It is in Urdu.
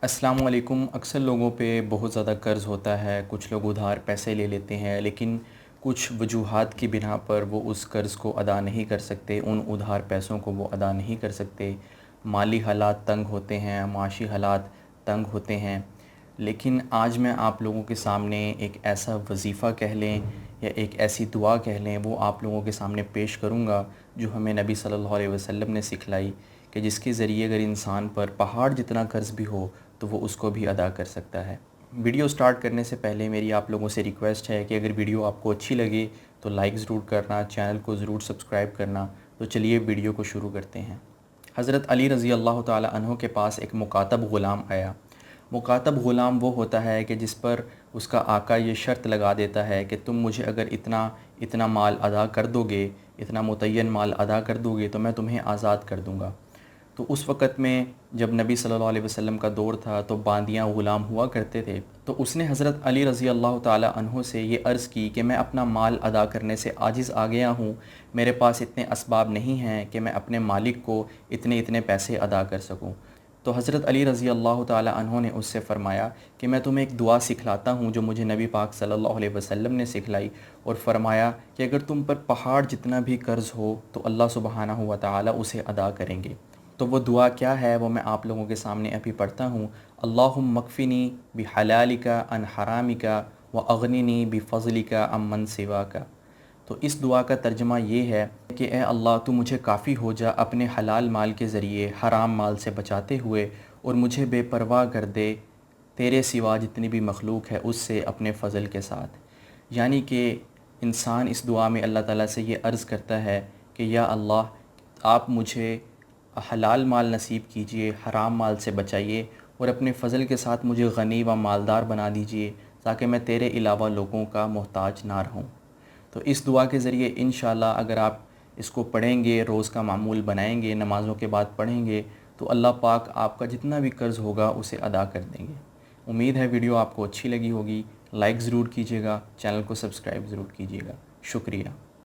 السلام علیکم۔ اکثر لوگوں پہ بہت زیادہ قرض ہوتا ہے، کچھ لوگ ادھار پیسے لے لیتے ہیں لیکن کچھ وجوہات کی بنا پر وہ اس قرض کو ادا نہیں کر سکتے، ان ادھار پیسوں کو وہ ادا نہیں کر سکتے۔ مالی حالات تنگ ہوتے ہیں، معاشی حالات تنگ ہوتے ہیں۔ لیکن آج میں آپ لوگوں کے سامنے ایک ایسا وظیفہ کہہ لیں یا ایک ایسی دعا کہہ لیں، وہ آپ لوگوں کے سامنے پیش کروں گا جو ہمیں نبی صلی اللہ علیہ وسلم نے سکھلائی، کہ جس کے ذریعے اگر انسان پر پہاڑ جتنا قرض بھی ہو تو وہ اس کو بھی ادا کر سکتا ہے۔ ویڈیو سٹارٹ کرنے سے پہلے میری آپ لوگوں سے ریکویسٹ ہے کہ اگر ویڈیو آپ کو اچھی لگے تو لائک ضرور کرنا، چینل کو ضرور سبسکرائب کرنا۔ تو چلیے ویڈیو کو شروع کرتے ہیں۔ حضرت علی رضی اللہ تعالی عنہ کے پاس ایک مکاتب غلام آیا۔ مکاتب غلام وہ ہوتا ہے کہ جس پر اس کا آقا یہ شرط لگا دیتا ہے کہ تم مجھے اگر اتنا مال ادا کر دو گے، اتنا متعین مال ادا کر دو گے تو میں تمہیں آزاد کر دوں گا۔ تو اس وقت میں جب نبی صلی اللہ علیہ وسلم کا دور تھا تو باندیاں غلام ہوا کرتے تھے، تو اس نے حضرت علی رضی اللہ تعالی عنہ سے یہ عرض کی کہ میں اپنا مال ادا کرنے سے عاجز آ گیا ہوں، میرے پاس اتنے اسباب نہیں ہیں کہ میں اپنے مالک کو اتنے پیسے ادا کر سکوں۔ تو حضرت علی رضی اللہ تعالی عنہ نے اس سے فرمایا کہ میں تمہیں ایک دعا سکھلاتا ہوں جو مجھے نبی پاک صلی اللہ علیہ وسلم نے سکھلائی، اور فرمایا کہ اگر تم پر پہاڑ جتنا بھی قرض ہو تو اللہ سبحانہ و تعالی اسے ادا کریں گے۔ تو وہ دعا کیا ہے وہ میں آپ لوگوں کے سامنے ابھی پڑھتا ہوں۔ اللہم مکفنی بحلالک عن حرامک واغننی بفضلک عمن سواک۔ تو اس دعا کا ترجمہ یہ ہے کہ اے اللہ تو مجھے کافی ہو جا اپنے حلال مال کے ذریعے حرام مال سے بچاتے ہوئے، اور مجھے بے پرواہ کر دے تیرے سوا جتنی بھی مخلوق ہے اس سے اپنے فضل کے ساتھ۔ یعنی کہ انسان اس دعا میں اللہ تعالیٰ سے یہ عرض کرتا ہے کہ یا اللہ آپ مجھے حلال مال نصیب کیجئے، حرام مال سے بچائیے، اور اپنے فضل کے ساتھ مجھے غنی و مالدار بنا دیجئے تاکہ میں تیرے علاوہ لوگوں کا محتاج نہ رہوں۔ تو اس دعا کے ذریعے انشاءاللہ اگر آپ اس کو پڑھیں گے، روز کا معمول بنائیں گے، نمازوں کے بعد پڑھیں گے، تو اللہ پاک آپ کا جتنا بھی قرض ہوگا اسے ادا کر دیں گے۔ امید ہے ویڈیو آپ کو اچھی لگی ہوگی، لائک ضرور کیجیے گا، چینل کو سبسکرائب ضرور کیجیے گا۔ شکریہ۔